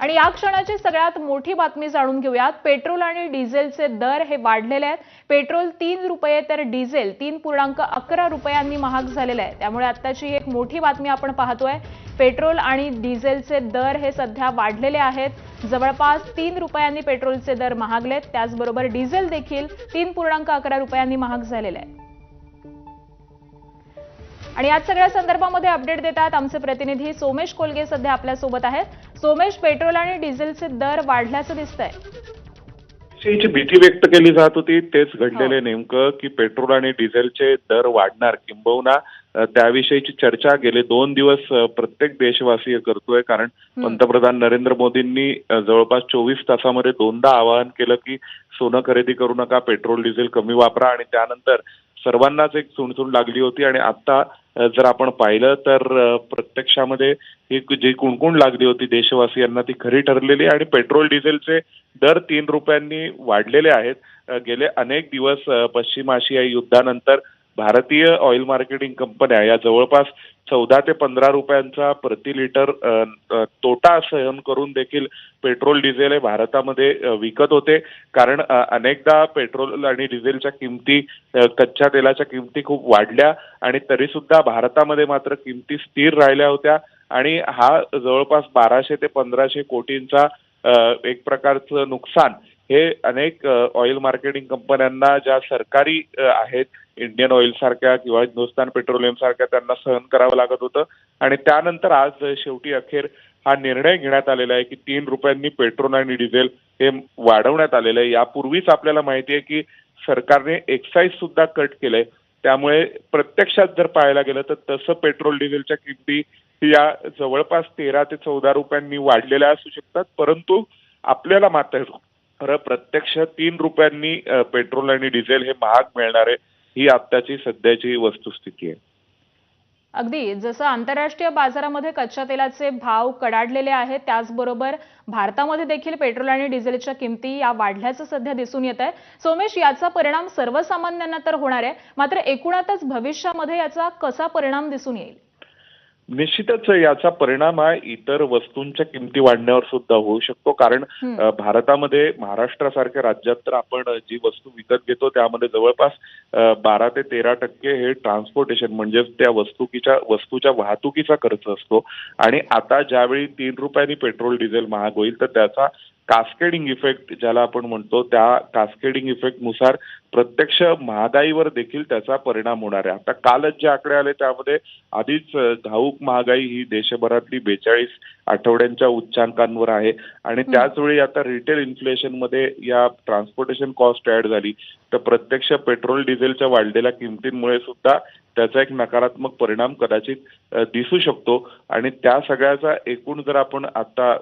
आणि या क्षणाची सगळ्यात मोठी बातमी जाणून घेऊयात। पेट्रोल आणि डिझेलचे दर हे वाढलेले आहेत। पेट्रोल 3 रुपये तर डिझेल 3.11 रुपयांनी महाग झालेले आहे। त्यामुळे आत्ताची एक मोठी बातमी आपण पाहतोय। पेट्रोल आणि डिझेलचे दर हे सध्या वाढलेले आहेत। जवळपास 3 रुपयांनी पेट्रोलचे दर महागलेत, त्याचबरोबर डिझेल देखील 3.11 रुपयांनी महाग झालेले आहे। आणि आज सगळ्या संदर्भामध्ये अपडेट देतात आमचे प्रतिनिधी सोमेश कोलगे सध्या आपल्या सोबत आहेत। सोमेश, पेट्रोल आणि डिझेलचे दर वाढल्याचं दिसतंय। ची भीती व्यक्त केली जात होती, तेच घडलेले नेमकं की पेट्रोल आणि डिझेलचे दर वाढणार, किंबहुना त्याविषयीची चर्चा गेले 2 दिवस प्रत्येक देशवासी करतोय। कारण पंतप्रधान नरेंद्र मोदींनी जवळपास 24 तासामध्ये 2दा आवाहन केलं की सोनं खरेदी करू नका, पेट्रोल डिझेल कमी वापरा, आणि त्यानंतर सर्वांनाच एक चुणचुण लागली होती। आणि आता जर आपण पाहिलं तर प्रत्यक्षामध्ये ही जी कुणकुण लागली होती देशवासियांना ती खरी ठरलेली, आणि पेट्रोल डिझेलचे दर 3 रुपयांनी वाढलेले आहेत। गेले अनेक दिवस पश्चिम आशियाई युद्धानंतर भारतीय ऑइल मार्केटिंग कंपन्या या जवळपास 14 ते 15 रुपयांचा प्रति लिटर तोटा सहन करून देखील पेट्रोल डिझेल हे भारतामध्ये विकत होते। कारण अनेकदा पेट्रोल आणि डिझेलच्या किमती, कच्च्या तेलाच्या किमती खूप वाढल्या, आणि तरी सुद्धा भारतामध्ये मात्र किमती स्थिर राहिल्या होत्या। आणि हा जवळपास 1200 ते 1500 कोटींचा एक प्रकारचं नुकसान हे अनेक ऑइल मार्केटिंग कंपन्यांना, ज्या सरकारी आहेत, इंडियन ऑइल सारख्या किंवा हिंदुस्थान पेट्रोलियम सारख्या, त्यांना सहन करावं लागत होतं। आणि त्यानंतर आज शेवटी अखेर हा निर्णय घेण्यात आलेला आहे की 3 रुपयांनी पेट्रोल आणि डिझेल हे वाढवण्यात आलेलं आहे। यापूर्वीच आपल्याला माहिती आहे की सरकारने एक्साईज सुद्धा कट केलंय। त्यामुळे प्रत्यक्षात जर पाहायला गेलं तर तसं पेट्रोल डिझेलच्या किमती या जवळपास 13 ते 14 रुपयांनी वाढलेल्या असू शकतात, परंतु आपल्याला मात्र प्रत्यक्ष 3 रुपयांनी पेट्रोल आणि डिझेल हे महाग मिळणार आहे, ही आत्ताची सध्याची वस्तुस्थिती आहे। अगदी जसं आंतरराष्ट्रीय बाजारामध्ये कच्च्या तेलाचे भाव कडाडलेले आहेत, त्याचबरोबर भारतामध्ये देखील पेट्रोल आणि डिझेलच्या किमती या वाढल्याचं सध्या दिसून येत आहे। सोमेश, याचा परिणाम सर्वसामान्यांना तर होणार आहे, मात्र एकूणातच भविष्यामध्ये याचा कसा परिणाम दिसून येईल? निश्चितच याचा परिणाम हा इतर वस्तूंच्या किमती वाढण्यावर सुद्धा होऊ शकतो। कारण भारतामध्ये महाराष्ट्रासारख्या राज्यात तर आपण जी वस्तू विकत घेतो त्यामध्ये जवळपास 12 ते 13% हे ट्रान्सपोर्टेशन म्हणजेच त्या वस्तूच्या वाहतुकीचा खर्च असतो। आणि आता ज्यावेळी 3 रुपयांनी पेट्रोल डिझेल महाग होईल तर त्याचा कास्केडिंग इफेक्ट ज्याला आपण म्हणतो, त्या कास्केडिंग इफेक्ट नुसार प्रत्यक्ष महागाईवर देखील त्याचा परिणाम होणार आहे। आता कालच जे आकडे आले त्यामध्ये आधीच घाऊक महागाई ही देशभरातली 42 आठवड्यांच्या उच्चांकांवर आहे, आणि त्याचवेळी आता रिटेल इन्फ्लेशन मध्ये या ट्रान्सपोर्टेशन कॉस्ट ऍड झाली, तर प्रत्यक्ष पेट्रोल डिझेलच्या वाढलेल्या किमतींमुळे सुद्धा त्याचा एक नकारात्मक परिणाम कदाचित दिसू शकतो। आणि त्या सगळ्याचा एकूण जर आपण आता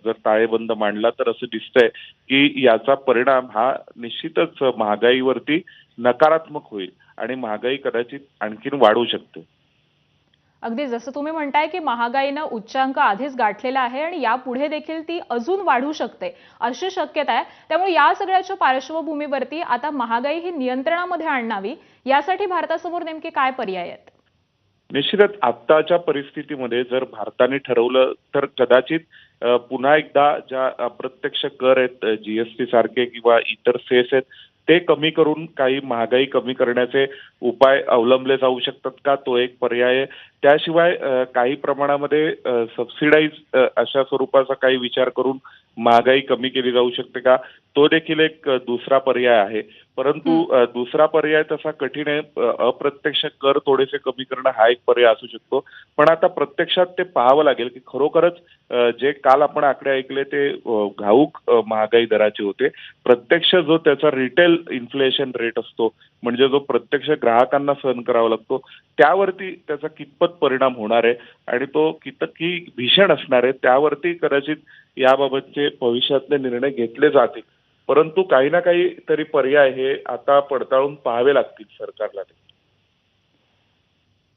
जर ताळेबंद मांडला तर असं दिसतंय की याचा परिणाम हा निश्चितच महागाईवरती नकारात्मक होईल, आणि महागाई कदाचित आणखीन वाढू शकते। अगदी जसं तुम्ही म्हणताय की महागाईनं उच्चांक आधीच गाठलेला आहे आणि यापुढे देखील ती अजून वाढू शकते अशी शक्यता आहे। त्यामुळे या सगळ्याच्या पार्श्वभूमीवरती आता महागाई ही नियंत्रणामध्ये आणावी यासाठी भारतासमोर नेमके काय पर्याय आहेत? निश्चितच आत्ताच्या परिस्थितीमध्ये जर भारताने ठरवलं तर कदाचित पुन्हा एकदा ज्या अप्रत्यक्ष कर आहेत, जीएसटी सारखे किंवा इतर सेस आहेत, ते कमी करून काही महागाई कमी करण्याचे उपाय अवलंबले जाऊ शकतात का, तो एक पर्याय आहे। त्याशिवाय काही प्रमाणामध्ये सबसिडाईज अशा स्वरूपाचा काही विचार करून महागाई कमी केली जाऊ शकते का, तो देखील एक दुसरा पर्याय आहे। परंतु दुसरा पर्याय तसा कठीण आहे। अप्रत्यक्ष कर थोडेसे कमी करणं हा एक पर्याय असू शकतो, पण आता प्रत्यक्षात ते पाहावं लागेल की खरोखरच जे काल आपण आकडे ऐकले ते घाऊक महागाई दराचे होते। प्रत्यक्ष जो त्याचा रिटेल इन्फ्लेशन रेट असतो, म्हणजे जो प्रत्यक्ष ग्राहकांना सहन करावा लागतो, त्यावरती त्याचा कितपत परिणाम होणार आहे आणि तो किती भीषण असणार आहे, त्यावरती कदाचित याबाबतचे भविष्यातले निर्णय घेतले जातील। परंतु काही ना काही तरी पर्याय हे आता पडताळून पाहावे लागतील सरकारला।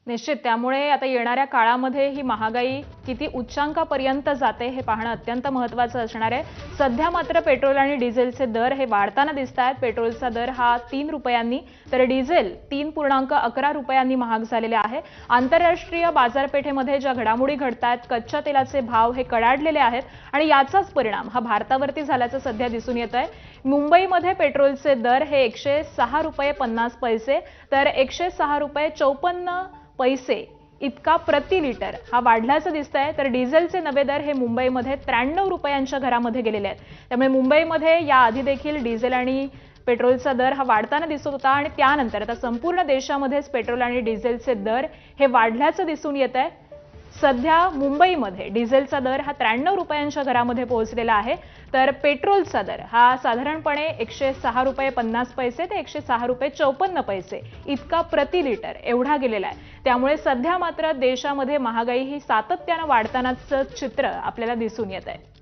निश्चित त्यामुळे आता येणाऱ्या काळामध्ये ही महागाई किती उच्चांकापर्यंत जाते हे पाहणं अत्यंत महत्त्वाचं असणार आहे। सध्या मात्र पेट्रोल आणि डिझेलचे दर हे वाढताना दिसत आहेत। पेट्रोलचा दर हा 3 रुपयांनी तर डिझेल 3.11 रुपयांनी महाग झालेले आहे। आंतरराष्ट्रीय बाजारपेठेमध्ये ज्या घडामोडी घडतात, कच्च्या तेलाचे भाव हे कडाडलेले आहेत आणि याचाच परिणाम हा भारतावरती झाल्याचं सध्या दिसून येत आहे। मुंबईमध्ये पेट्रोलचे दर हे 106 रुपये 50 पैसे तर 106 रुपये 54 पैसे इतका प्रति लिटर हा वाढल्याचं दिसतंय। तर डिझेलचे नवे दर हे मुंबईमध्ये 93 रुपयांच्या घरामध्ये गेलेले आहेत। त्यामुळे मुंबईमध्ये याआधी देखील डिझेल आणि पेट्रोलचा दर हा वाढताना दिसत होता आणि त्यानंतर आता संपूर्ण देशामध्येच पेट्रोल आणि डिझेलचे दर हे वाढल्याचं दिसून येत आहे। सध्या मुंबईमध्ये डिझेलचा दर हा 93 रुपयांच्या घरामध्ये पोहोचलेला आहे तर पेट्रोलचा दर हा साधारणपणे 106 रुपये 50 पैसे ते 106 रुपये 54 पैसे इतका प्रति लिटर एवढा गेलेला आहे। त्यामुळे सध्या मात्र देशामध्ये महागाई ही सातत्याने वाढतानाचं चित्र आपल्याला दिसून येत आहे।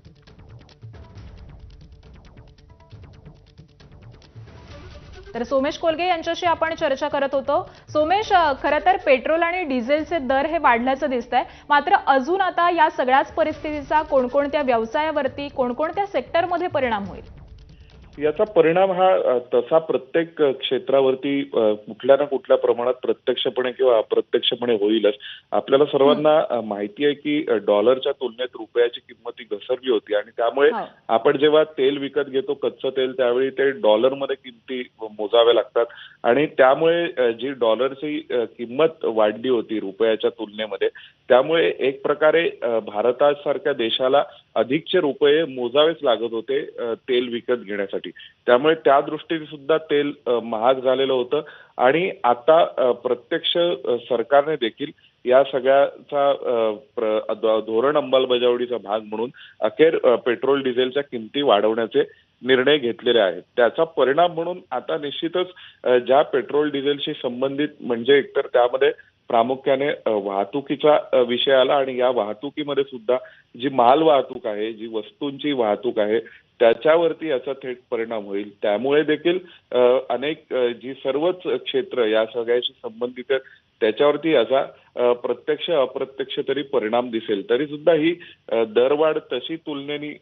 तर सोमेश कोलगे यांच्याशी आपण चर्चा करत होतो। सोमेश, खरं तर पेट्रोल आणि डिझेलचे दर हे वाढल्याचं दिसतंय, मात्र अजून आता या सगळ्याच परिस्थितीचा कोणकोणत्या व्यवसायावरती कोणकोणत्या सेक्टरमध्ये परिणाम होईल? याचा परिणाम हा तसा प्रत्येक क्षेत्रावरती कुठल्या ना कुठल्या प्रमाणात प्रत्यक्षपणे किंवा अप्रत्यक्षपणे होईलच। आपल्याला सर्वांना माहिती आहे की डॉलरच्या तुलनेत रुपयाची किंमत ही घसरली होती आणि त्यामुळे आपण जेव्हा तेल विकत घेतो कच्चं तेल त्यावेळी ते डॉलरमध्ये किमती मोजाव्या लागतात आणि त्यामुळे जी डॉलरची किंमत वाढली होती रुपयाच्या तुलनेमध्ये, त्यामुळे एक प्रकारे भारतासारख्या देशाला अधिकचे रुपये मोजावेच लागत होते तेल विकत घेण्यासाठी। त्यामुळे त्या दृष्टीने सुद्धा तेल महाग झालेलं होतं आणि आता प्रत्यक्ष सरकारने देखील या सगळ्याचा धोरण अंमलबजावणीचा भाग म्हणून अखेर पेट्रोल डिझेलच्या किमती वाढवण्याचे निर्णय घेतलेले आहेत। त्याचा परिणाम म्हणून आता निश्चितच ज्या पेट्रोल डिझेलशी संबंधित म्हणजे एकतर त्यामध्ये प्रामुख्याने वाहतुकीचा विषय आला आणि या वाहतुकीमध्ये सुद्धा जी माल वाहतूक आहे, जी वस्तूंची वाहतूक आहे त्याच्यावरती याचा थेट परिणाम होईल। त्यामुळे देखील अनेक जी सर्वच क्षेत्र या सगळ्याशी संबंधित आहेत त्याच्यावरती याचा प्रत्यक्ष अप्रत्यक्ष तरी परिणाम दिसेल। तरी सुद्धा ही दरवाढ तशी तुलनेने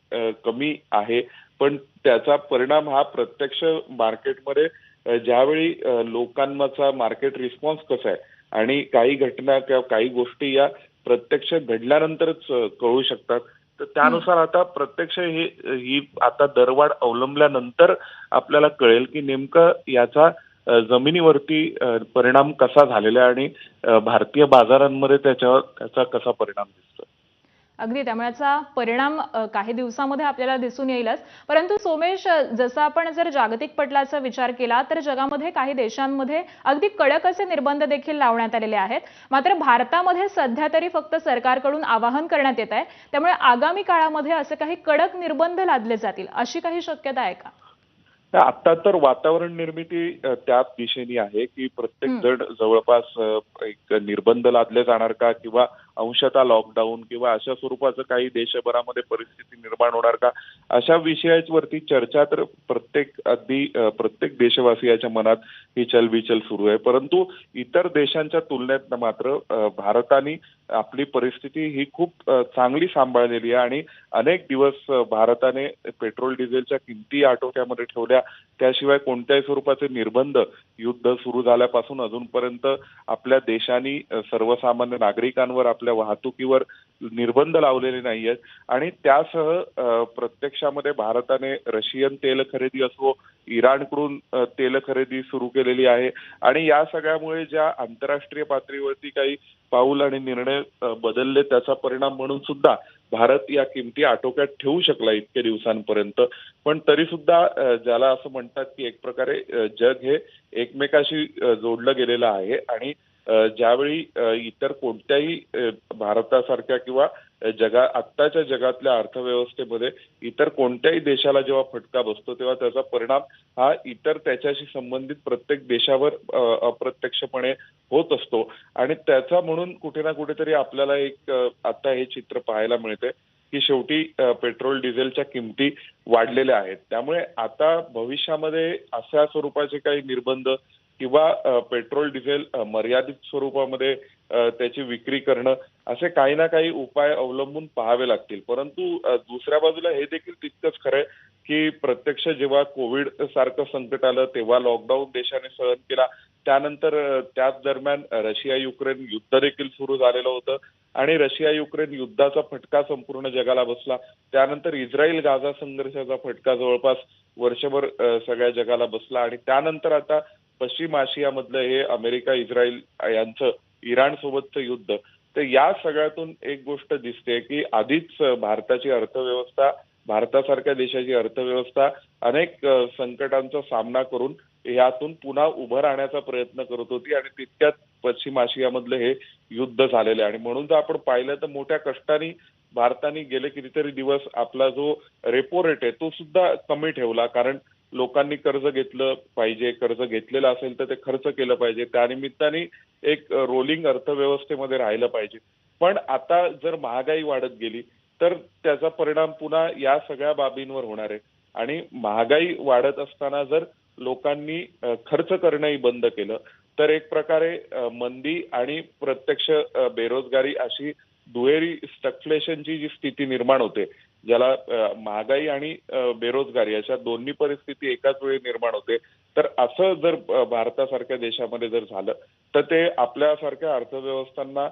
कमी आहे, पण त्याचा परिणाम हा प्रत्यक्ष मार्केटमध्ये ज्यावेळी लोकांचा मार्केट रिस्पॉन्स कसा आहे आणि काही घटना किंवा काही गोष्टी या प्रत्यक्ष घडल्यानंतरच कळू शकतात। तर त्यानुसार आता प्रत्यक्ष ही आता दरवाढ अवलंबल्यानंतर आपल्याला कळेल की नेमकं याचा जमिनीवरती परिणाम कसा झालेला आहे आणि भारतीय बाजारांमध्ये त्याचा कसा परिणाम दिसतो। अगदी त्यामुळे याचा परिणाम काही दिवसांमध्ये आपल्याला दिसून येईलच। परंतु सोमेश, जसं आपण जर जागतिक पटलाचा विचार केला तर जगामध्ये काही देशांमध्ये अगदी कडक असे निर्बंध देखील लावण्यात आलेले आहेत, मात्र भारतामध्ये सध्या तरी फक्त सरकारकडून आवाहन करण्यात येत आहे। त्यामुळे आगामी काळामध्ये असे काही कडक निर्बंध लादले जातील अशी काही शक्यता आहे का? आता तर वातावरण निर्मिती त्याच दिशेने आहे की प्रत्येक जण जवळपास एक निर्बंध लादले जाणार का किंवा अंशतः लॉकडाऊन किंवा अशा स्वरूपाचं काही देशभरामध्ये परिस्थिती निर्माण होणार का, अशा विषयावरती चर्चा तर प्रत्येक देशवासियाच्या मनात ही चलबिचल सुरू आहे। परंतु इतर देशांच्या तुलनेत मात्र भारताने आपली परिस्थिती ही खूप चांगली सांभाळलेली आहे आणि अनेक दिवस भारताने पेट्रोल डिझेलच्या किमती आटोक्यामध्ये ठेवल्या। त्याशिवाय कोणत्याही स्वरूपाचे निर्बंध युद्ध सुरू झाल्यापासून अजूनपर्यंत आपल्या देशाने सर्वसामान्य नागरिकांवर आपल्या वाहतुकीवर निर्बंध लावलेले नाहीयेत आणि त्यासह प्रत्यक्षामध्ये भारताने रशियन तेल खरेदी असो, इराणकडून तेल खरेदी सुरू केलेली आहे आणि या सगळ्यामुळे ज्या आंतरराष्ट्रीय पातळीवरती काही पाऊल आणि निर्णय बदलले त्याचा परिणाम म्हणून सुद्धा भारत या किमती आटोक्यात ठेवू शकला इतके दिवसांपर्यंत। पण तरी सुद्धा ज्याला असं म्हणतात की एक प्रकारे जग हे एकमेकाशी जोडलं गेलेलं आहे आणि ज्यावेळी इतर कोणत्याही भारतासारख्या किंवा आत्ताच्या जगातल्या अर्थव्यवस्थेमध्ये इतर कोणत्याही देशाला जेव्हा फटका बसतो तेव्हा त्याचा परिणाम हा इतर त्याच्याशी संबंधित प्रत्येक देशावर अप्रत्यक्षपणे होत असतो आणि त्याचा म्हणून कुठे ना कुठेतरी आपल्याला एक आता हे चित्र पाहायला मिळते की शेवटी पेट्रोल डिझेलच्या किमती वाढलेल्या आहेत। त्यामुळे आता भविष्यामध्ये अशा स्वरूपाचे काही निर्बंध किंवा पेट्रोल डिझेल मर्यादित स्वरूपामध्ये त्याची विक्री करणं, असे काही ना काही उपाय अवलंबून पाहावे लागतील. परंतु दुसऱ्या बाजूला हे देखील तितकंच खरंय की प्रत्यक्ष जेव्हा कोविड सारखं संकट आलं तेव्हा लॉकडाऊन देशाने सहन केला. त्यानंतर त्याच दरम्यान रशिया युक्रेन युद्ध देखील सुरू झालेलं होतं आणि रशिया युक्रेन युद्धाचा फटका संपूर्ण जगाला बसला. त्यानंतर इस्रायल गाझा संघर्षाचा फटका जवळपास वर्षभर सगळ्या जगाला बसला आणि त्यानंतर आता पश्चिम आशियामधलं हे अमेरिका इस्रायल यांचं इराण सोबतचं युद्ध. तर या सगळ्यातून एक गोष्ट दिसते की आधीच भारताची अर्थव्यवस्था, भारतासारख्या देशाची अर्थव्यवस्था अनेक संकटांचा सामना करून यातून पुन्हा उभं राहण्याचा प्रयत्न करत होती आणि तितक्यात पश्चिम आशियामधलं हे युद्ध झालेलं आहे. आणि म्हणून जर आपण पाहिलं तर मोठ्या कष्टाने भारताने गेले कितीतरी दिवस आपला जो रेपो रेट आहे तो सुद्धा कमी ठेवला, कारण लोकांनी कर्ज घेतलं पाहिजे, कर्ज घेतलेलं असेल तर ते खर्च केलं पाहिजे, त्यानिमित्ताने एक रोलिंग अर्थव्यवस्थेमध्ये राहिलं पाहिजे. पण आता जर महागाई वाढत गेली तर त्याचा परिणाम पुन्हा या सगळ्या बाबींवर होणार आहे. आणि महागाई वाढत असताना जर लोकांनी खर्च करणंही बंद केलं तर एक प्रकारे मंदी आणि प्रत्यक्ष बेरोजगारी अशी दुहेरी स्टॅग्फ्लेशनची जी स्थिती निर्माण होते, ज्याला महागाई आणि बेरोजगारी अशा दोन्ही परिस्थिती एकाच वेळी निर्माण होते, तर असं जर भारतासारख्या देशामध्ये जर झालं तर ते आपल्यासारख्या अर्थव्यवस्थांना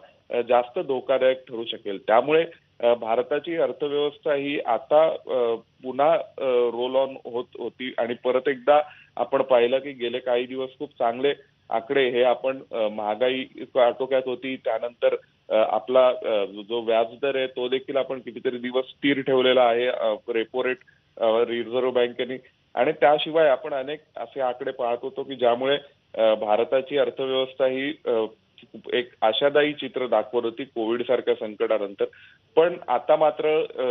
जास्त धोकादायक ठरू शकेल. त्यामुळे भारताची अर्थव्यवस्था ही आता पुन्हा रोल ऑन होत होती आणि परत एकदा आपण पाहिलं की गेले काही दिवस खूप चांगले आकडे हे आपण महागाई आटोक्यात होती, त्यानंतर आपला जो व्याजदर आहे तो देखील आपण कितीतरी दिवस स्थिर ठेवलेला आहे रेपो रेट रिझर्व्ह बँकेने. आणि त्याशिवाय आपण अनेक असे आकडे पाहत होतो की ज्यामुळे भारताची अर्थव्यवस्था ही एक आशादायी चित्र दाखवत होती कोविड सारख्या संकटानंतर. पण आता मात्र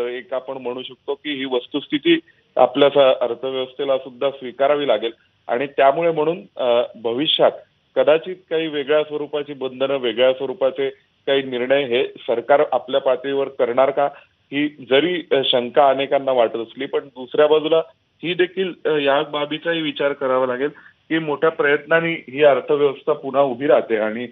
एक आपण म्हणू शकतो की ही वस्तुस्थिती आपल्या अर्थव्यवस्थेला सुद्धा स्वीकारावी लागेल आणि त्यामुळे म्हणून भविष्यात कदाचित काही वेगळ्या स्वरूपाची बंधनं, वेगळ्या स्वरूपाचे काही निर्णय हे सरकार आपल्या पातळीवर करणार का, ही जरी शंका अनेकांना वाटत असली, पण दुसऱ्या बाजूला ही देखील या बाबीचाही विचार करावा लागेल की मोठ्या प्रयत्नांनी ही अर्थव्यवस्था पुन्हा उभी राहते आणि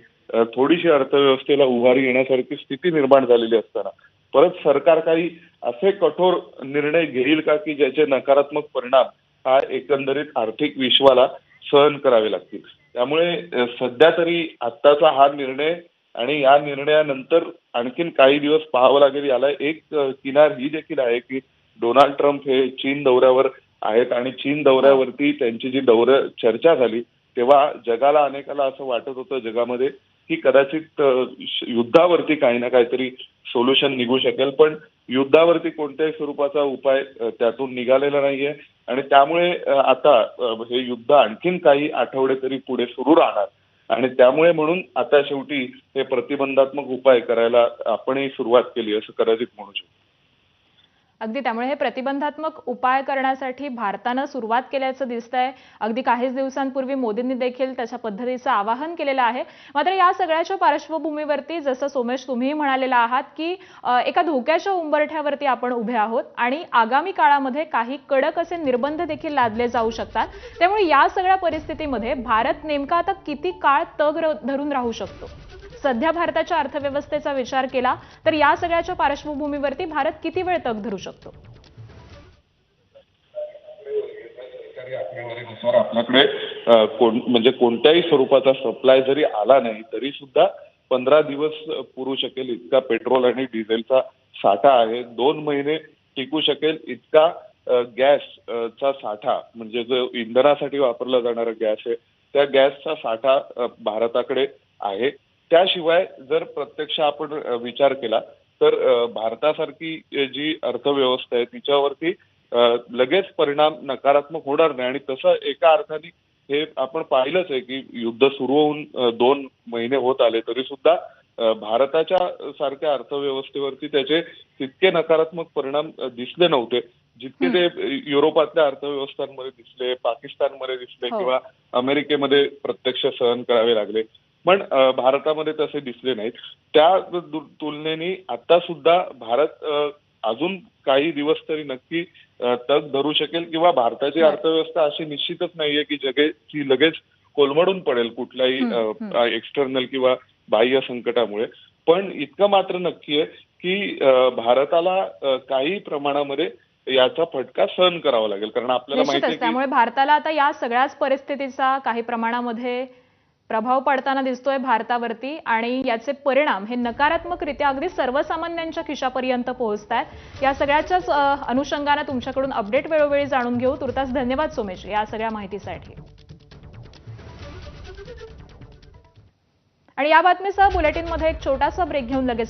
थोडीशी अर्थव्यवस्थेला उभारी येण्यासारखी स्थिती निर्माण झालेली असताना परत सरकार काही असे कठोर निर्णय घेईल का की ज्याचे नकारात्मक परिणाम हा एकंदरीत आर्थिक विश्वाला सहन करावे लागतील. त्यामुळे सध्या तरी आत्ताचा हा निर्णय आणि या निर्णयानंतर आणखीन काही दिवस पाहावं लागेल. याला एक किनार ही देखील आहे की डोनाल्ड ट्रम्प हे चीन दौऱ्यावर आहेत आणि चीन दौऱ्यावरती त्यांची जी चर्चा झाली तेव्हा जगाला अनेकाला असं वाटत होतं जगामध्ये की कदाचित युद्धावरती काही ना काहीतरी सोल्युशन निघू शकेल, पण युद्धावरती कोणत्याही स्वरूपाचा उपाय त्यातून निघालेला नाहीये आणि त्यामुळे आता हे युद्ध आणखीन काही आठवडे तरी पुढे सुरू राहणार आणि त्यामुळे म्हणून आता शेवटी हे प्रतिबंधात्मक उपाय करायला आपणही सुरुवात केली असं कदाचित म्हणू शकतो. अगदी त्यामुळे हे प्रतिबंधात्मक उपाय करण्यासाठी भारतानं सुरुवात केल्याचं दिसतंय. अगदी काहीच दिवसांपूर्वी मोदींनी देखील त्याच्या पद्धतीचं आवाहन केलेलं आहे. मात्र या सगळ्याच्या पार्श्वभूमीवरती जसं सोमेश तुम्हीही म्हणालेला आहात की एका धोक्याच्या उंबरठ्यावरती आपण उभे आहोत आणि आगामी काळामध्ये काही कडक असे निर्बंध देखील लादले जाऊ शकतात. त्यामुळे या सगळ्या परिस्थितीमध्ये भारत नेमका आता किती काळ तग धरून राहू शकतो? सध्या भारताच्या अर्थव्यवस्थेचा विचार केला तर या सगळ्याच्या पार्श्वभूमीवरती भारत किती वेळ तग धरू शकतो? आपल्याकडे म्हणजे कोणत्याही स्वरूपाचा सप्लाय जरी आला नाही तरी सुद्धा 15 दिवस पुरू शकेल इतका पेट्रोल आणि डिझेलचा साठा आहे. 2 महिने टिकू शकेल इतका गॅसचा साठा, म्हणजे जो इंधनासाठी वापरला जाणारा गॅस आहे त्या गॅसचा साठा भारताकडे आहे. त्याशिवाय जर प्रत्यक्ष आपण विचार केला तर भारतासारखी जी अर्थव्यवस्था आहे तिच्यावरती लगेच परिणाम नकारात्मक होणार नाही आणि तसं एका अर्थाने हे आपण पाहिलंच आहे की युद्ध सुरू होऊन 2 महिने होत आले तरी सुद्धा भारताच्या सारख्या अर्थव्यवस्थेवरती त्याचे तितके नकारात्मक परिणाम दिसले नव्हते जितके ते युरोपातल्या अर्थव्यवस्थांमध्ये दिसले, पाकिस्तानमध्ये दिसले किंवा अमेरिकेमध्ये प्रत्यक्ष सहन करावे लागले. पण भारतामध्ये तसे दिसले नाहीत. त्या तुलनेने आता सुद्धा भारत अजून काही दिवस तरी नक्की तग धरू शकेल किंवा भारताची अर्थव्यवस्था अशी निश्चितच नाहीये की जगाची लगेच कोलमडून पडेल कुठल्याही एक्सटर्नल किंवा बाह्य संकटामुळे. पण इतकं मात्र नक्की आहे की भारताला काही प्रमाणामध्ये याचा फटका सहन करावा लागेल, कारण आपल्याला माहिती आहे निश्चितच त्यामुळे भारताला आता या सगळ्याच परिस्थितीचा काही प्रमाणामध्ये प्रभाव पडताना दिसतोय भारतावरती आणि याचे परिणाम हे नकारात्मकरित्या अगदी सर्वसामान्यांच्या खिशापर्यंत पोहोचतायत. या सगळ्याच्याच अनुषंगाने तुमच्याकडून अपडेट वेळोवेळी जाणून घेऊ. तुर्तास धन्यवाद सोमेश या सगळ्या माहितीसाठी. आणि या बातमीसह बुलेटिनमध्ये एक छोटासा ब्रेक घेऊन लगेच